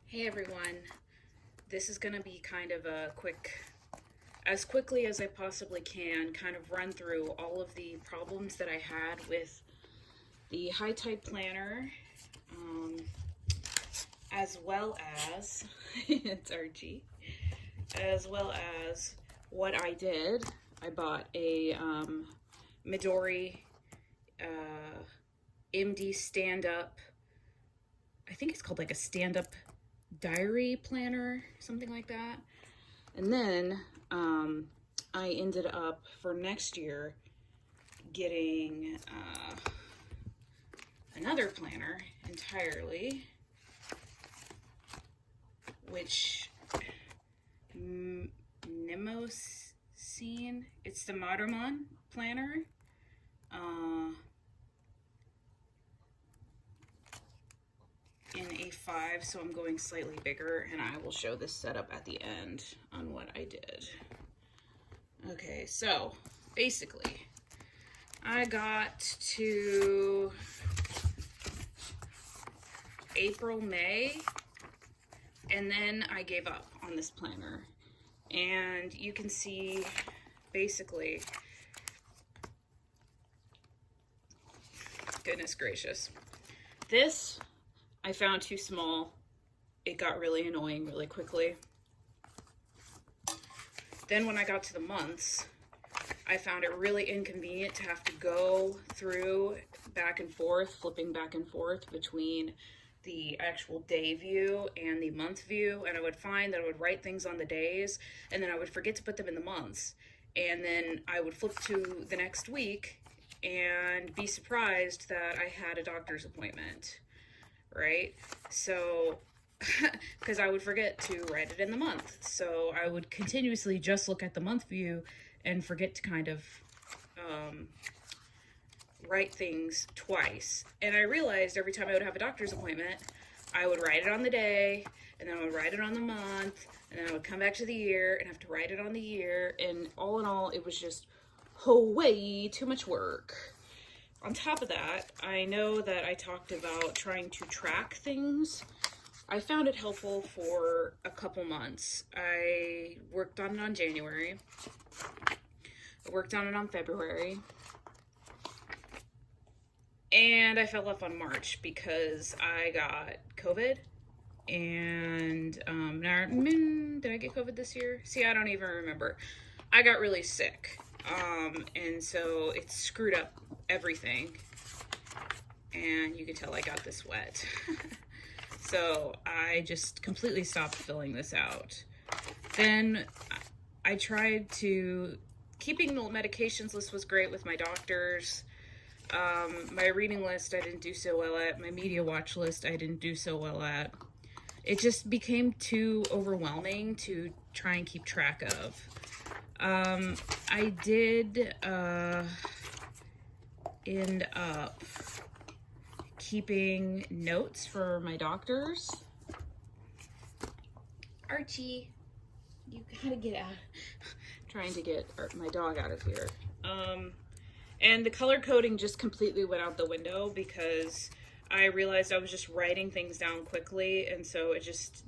Hey everyone, this is going to be kind of a as quickly as I possibly can, kind of run through all of the problems that I had with the High Tide planner, as well as, it's RG, as well as what I did. I bought a Midori MD stand-up, I think it's called like a stand-up diary planner, something like that. And then I ended up for next year getting another planner entirely, which MNEMOSYNE, it's the Maruman planner. In A5, so I'm going slightly bigger, and I will show this setup at the end on what I did. Okay, so basically I got to April, May, and then I gave up on this planner. And you can see basically, goodness gracious, this I found too small. It got really annoying really quickly. Then when I got to the months, I found it really inconvenient to have to go through back and forth, flipping back and forth between the actual day view and the month view. And I would find that I would write things on the days, and then I would forget to put them in the months. And then I would flip to the next week and be surprised that I had a doctor's appointment. Right? So, because I would forget to write it in the month. So I would continuously just look at the month view and forget to kind of write things twice. And I realized every time I would have a doctor's appointment, I would write it on the day, and then I would write it on the month, and then I would come back to the year and have to write it on the year. And all in all, it was just way too much work. On top of that, I know that I talked about trying to track things. I found it helpful for a couple months. I worked on it on January. I worked on it on February. And I fell off on March because I got COVID. And did I get COVID this year? See, I don't even remember. I got really sick. And so it screwed up everything, and you can tell I got this wet. So I just completely stopped filling this out. Then I tried to, keeping the medications list was great with my doctors. My reading list I didn't do so well at. My media watch list I didn't do so well at. It just became too overwhelming to try and keep track of. I did end up keeping notes for my doctors. Archie, you gotta get out. Trying to get my dog out of here. And the color coding just completely went out the window because I realized I was just writing things down quickly, and so it just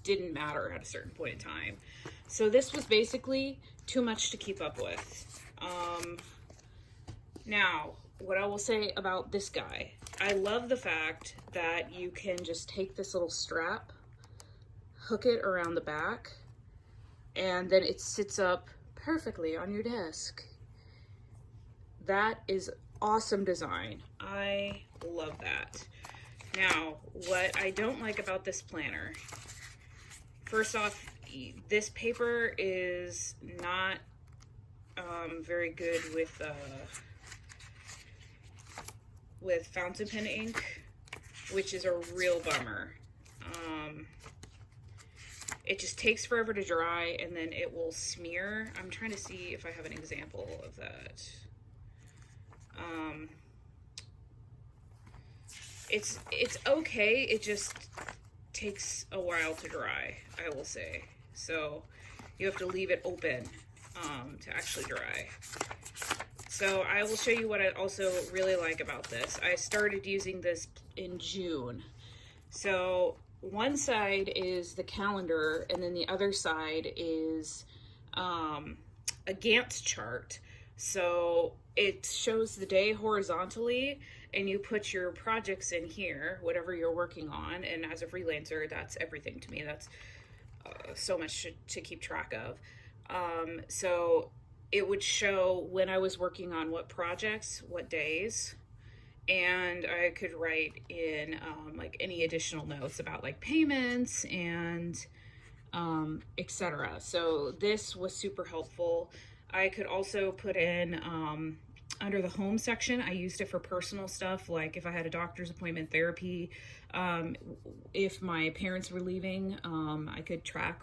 didn't matter at a certain point in time. So this was basically too much to keep up with. Now, what I will say about this guy, I love the fact that you can just take this little strap, hook it around the back, and then it sits up perfectly on your desk. That is awesome design. I love that. Now, what I don't like about this planner, first off, this paper is not very good with fountain pen ink, which is a real bummer. It just takes forever to dry, and then it will smear. I'm trying to see if I have an example of that. It's okay, it just takes a while to dry, I will say. So you have to leave it open to actually dry. So I will show you what I also really like about this. I started using this in June. So one side is the calendar, and then the other side is a Gantt chart. So it shows the day horizontally, and you put your projects in here, whatever you're working on. And as a freelancer, that's everything to me. That's so much to keep track of. So it would show when I was working on what projects, what days, and I could write in like any additional notes about like payments and etc. So this was super helpful. I could also put in under the home section, I used it for personal stuff, like if I had a doctor's appointment, therapy, if my parents were leaving, I could track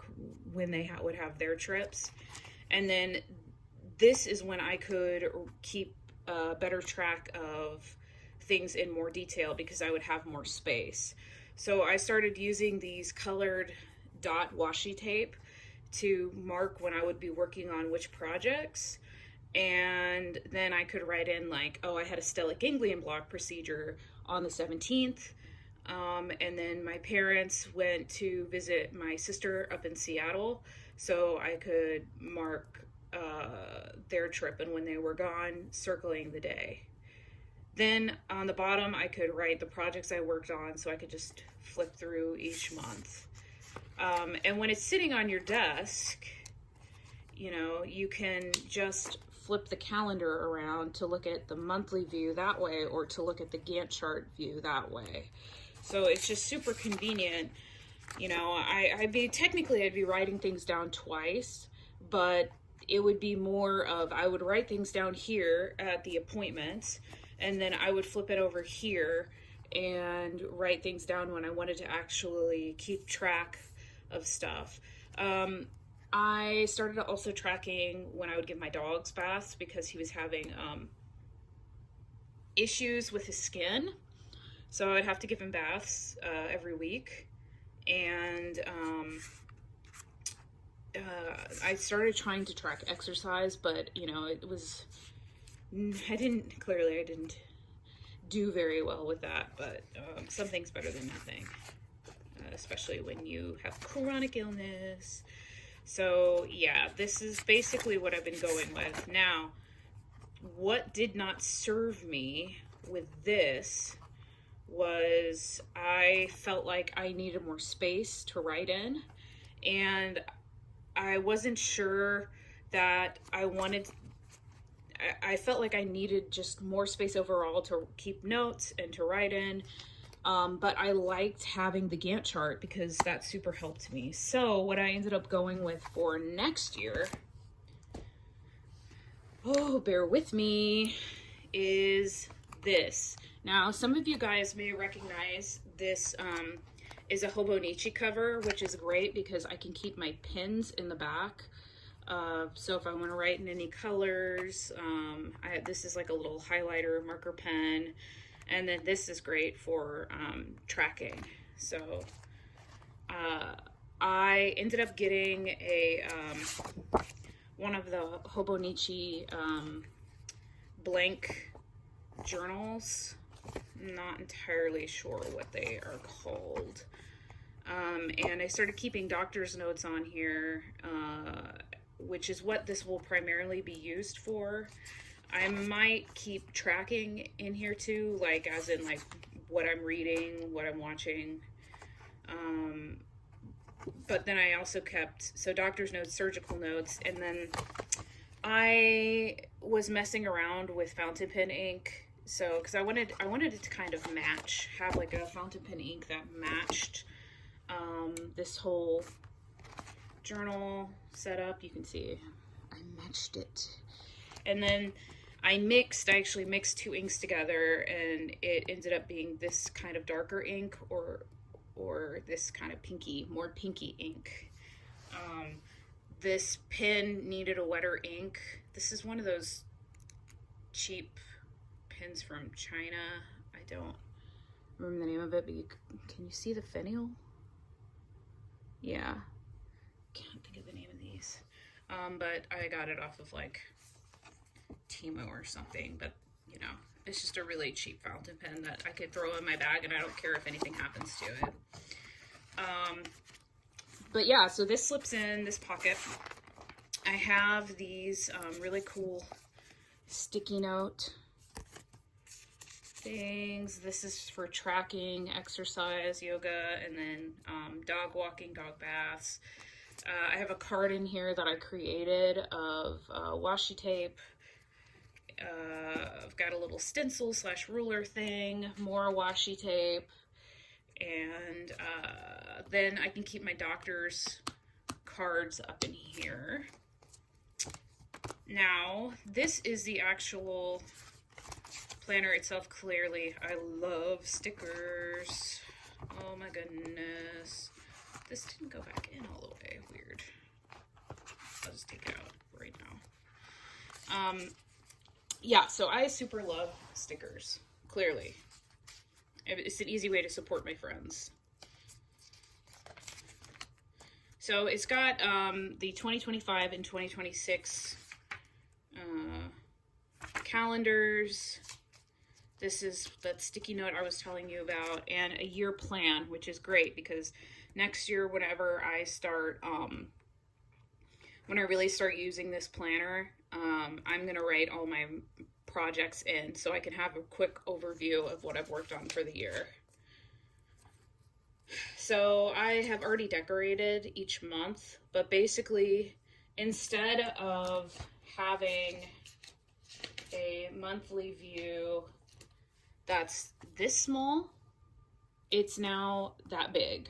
when they would have their trips. And then this is when I could keep a better track of things in more detail because I would have more space. So I started using these colored dot washi tape to mark when I would be working on which projects. And then I could write in like, oh, I had a stellate ganglion block procedure on the 17th. And then my parents went to visit my sister up in Seattle. So I could mark their trip and when they were gone, circling the day. Then on the bottom, I could write the projects I worked on, so I could just flip through each month. And when it's sitting on your desk, you know, you can just flip the calendar around to look at the monthly view that way, or to look at the Gantt chart view that way. So it's just super convenient. You know, I'd be writing things down twice, but it would be more of, I would write things down here at the appointments, and then I would flip it over here and write things down when I wanted to actually keep track of stuff. I started also tracking when I would give my dogs baths because he was having issues with his skin. So I'd have to give him baths every week. And I started trying to track exercise, but you know, I didn't do very well with that, but something's better than nothing, especially when you have chronic illness. So yeah, this is basically what I've been going with. Now, what did not serve me with this was I felt like I needed more space to write in, and I wasn't sure that I felt like I needed just more space overall to keep notes and to write in. But I liked having the Gantt chart because that super helped me. So what I ended up going with for next year, oh, bear with me, is this. Now, some of you guys may recognize this is a Hobonichi cover, which is great because I can keep my pins in the back. So if I want to write in any colors, this is like a little highlighter marker pen. And then this is great for tracking. So I ended up getting one of the Hobonichi blank journals. I'm not entirely sure what they are called. And I started keeping doctor's notes on here, which is what this will primarily be used for. I might keep tracking in here too, like as in like what I'm reading, what I'm watching. But then I also kept, so doctor's notes, surgical notes, and then I was messing around with fountain pen ink. So, because I wanted it to kind of match, have like a fountain pen ink that matched this whole journal setup. You can see I matched it. And then I actually mixed two inks together, and it ended up being this kind of darker ink or this kind of more pinky ink. This pen needed a wetter ink. This is one of those cheap pens from China. I don't remember the name of it, but can you see the finial? Yeah. Can't think of the name of these. But I got it off of like Timo or something, but you know, it's just a really cheap fountain pen that I could throw in my bag and I don't care if anything happens to it. But yeah, so this slips in this pocket. I have these really cool sticky note things. This is for tracking exercise, yoga, and then dog walking, dog baths. I have a card in here that I created of washi tape. I've got a little stencil / ruler thing, more washi tape, and then I can keep my doctor's cards up in here. Now, this is the actual planner itself. Clearly, I love stickers. Oh my goodness. This didn't go back in all the way. Weird. I'll just take it out right now. Yeah, so I super love stickers. Clearly. It's an easy way to support my friends. So it's got the 2025 and 2026 calendars. This is that sticky note I was telling you about, and a year plan, which is great because next year, whenever I start, when I really start using this planner, I'm going to write all my projects in so I can have a quick overview of what I've worked on for the year. So I have already decorated each month, but basically instead of having a monthly view that's this small, it's now that big.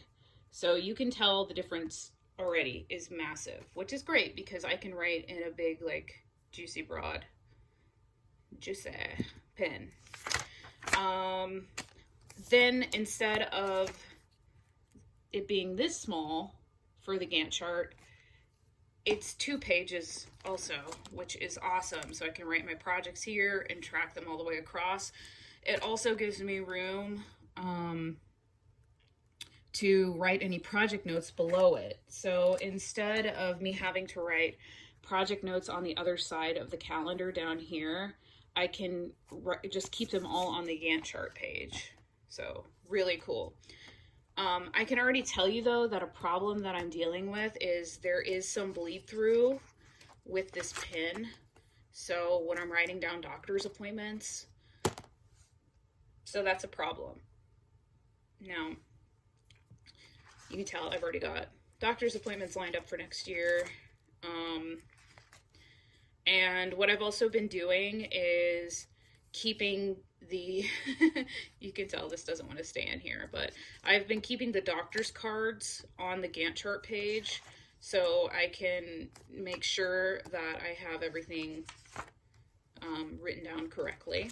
So you can tell the difference already is massive, which is great because I can write in a big, like, juicy broad pen. Then instead of it being this small for the Gantt chart, it's 2 pages also, which is awesome. So I can write my projects here and track them all the way across. It also gives me room to write any project notes below it. So instead of me having to write project notes on the other side of the calendar down here, I can just keep them all on the Gantt chart page. So really cool. I can already tell you though that a problem that I'm dealing with is there is some bleed through with this pin. So when I'm writing down doctor's appointments, so that's a problem. Now, you can tell I've already got doctor's appointments lined up for next year. And what I've also been doing is keeping the, you can tell this doesn't want to stay in here, but I've been keeping the doctor's cards on the Gantt chart page so I can make sure that I have everything written down correctly.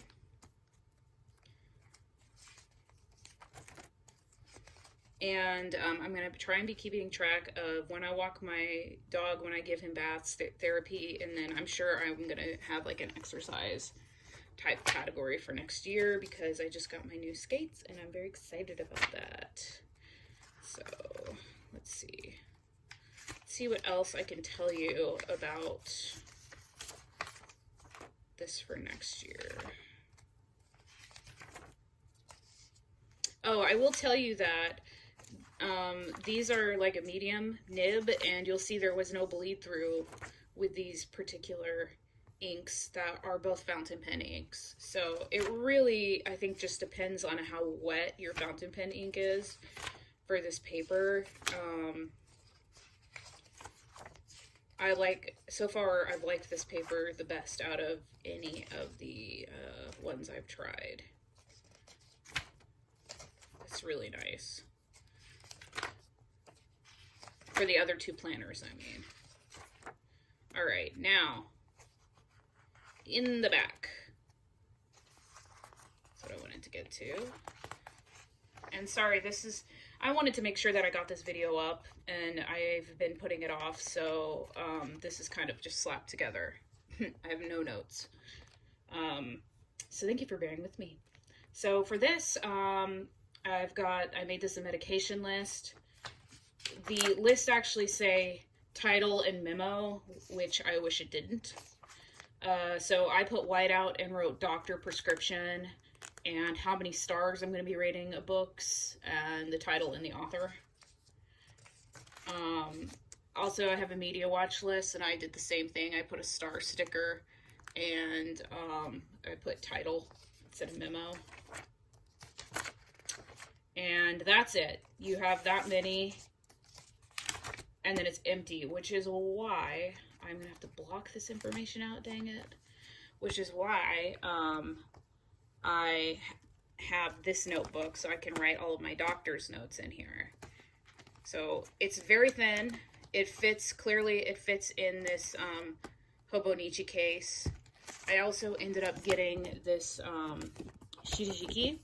And I'm going to try and be keeping track of when I walk my dog, when I give him baths, therapy, and then I'm sure I'm going to have like an exercise type category for next year because I just got my new skates and I'm very excited about that. So let's see what else I can tell you about this for next year. Oh, I will tell you that these are like a medium nib, and you'll see there was no bleed through with these particular inks that are both fountain pen inks. So it really, I think, just depends on how wet your fountain pen ink is for this paper. So far I've liked this paper the best out of any of the ones I've tried. It's really nice. For the other 2 planners, I mean. All right, now, in the back. That's what I wanted to get to. And sorry, I wanted to make sure that I got this video up, and I've been putting it off, so this is kind of just slapped together. I have no notes. So thank you for bearing with me. So for this, I made this a medication list. The list actually say title and memo, which I wish it didn't. So I put white out and wrote doctor prescription and how many stars I'm going to be rating books and the title and the author. Also, I have a media watch list, and I did the same thing. I put a star sticker, and I put title instead of memo. And that's it. You have that many, and then it's empty, which is why I'm gonna have to block this information out, dang it. Which is why I have this notebook, so I can write all of my doctor's notes in here. So it's very thin. It fits, clearly it fits in this Hobonichi case. I also ended up getting this shirihiki,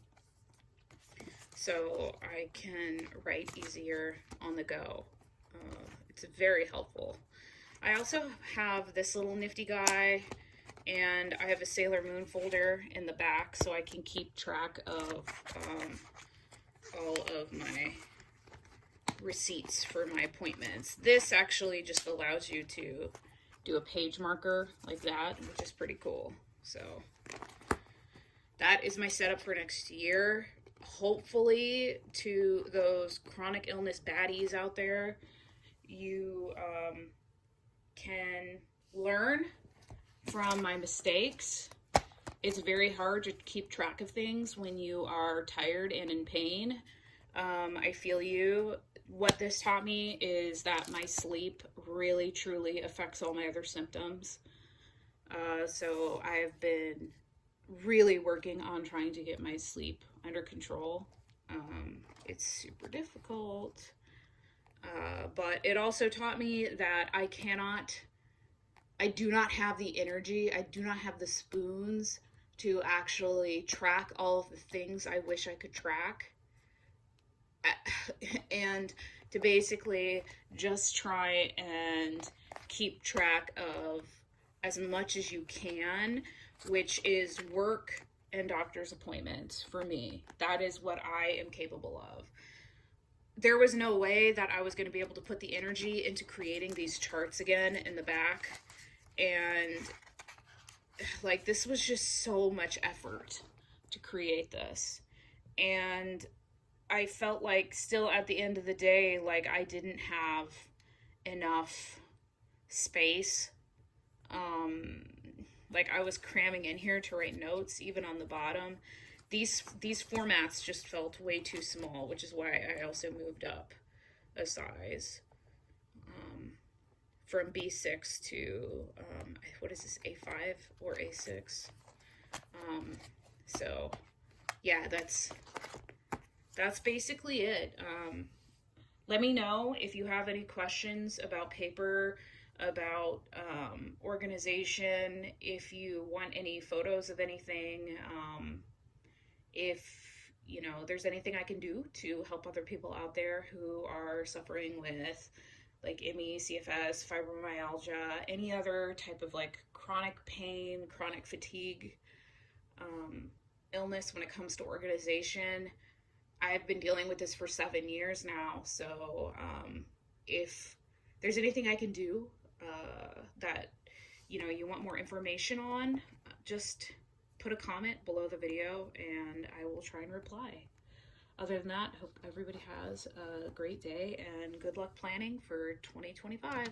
so I can write easier on the go. It's very helpful. I also have this little nifty guy, and I have a Sailor Moon folder in the back, so I can keep track of all of my receipts for my appointments. This actually just allows you to do a page marker like that, which is pretty cool. So that is my setup for next year. Hopefully, to those chronic illness baddies out there, you can learn from my mistakes. It's very hard to keep track of things when you are tired and in pain. I feel you. What this taught me is that my sleep really, truly affects all my other symptoms. So I've been really working on trying to get my sleep under control. It's super difficult. But it also taught me that I do not have the energy, I do not have the spoons to actually track all of the things I wish I could track. And to basically just try and keep track of as much as you can, which is work and doctor's appointments for me. That is what I am capable of. There was no way that I was going to be able to put the energy into creating these charts again in the back. And like, this was just so much effort to create this. And I felt like still at the end of the day, like I didn't have enough space. Like I was cramming in here to write notes, even on the bottom. These formats just felt way too small, which is why I also moved up a size from B6 to, what is this, A5 or A6? So yeah, that's basically it. Let me know if you have any questions about paper, about organization, if you want any photos of anything, if you know there's anything I can do to help other people out there who are suffering with like ME, CFS, fibromyalgia, any other type of like chronic pain, chronic fatigue, illness when it comes to organization. I've been dealing with this for 7 years now, so if there's anything I can do that you want more information on, just put a comment below the video and I will try and reply. Other than that, hope everybody has a great day and good luck planning for 2025.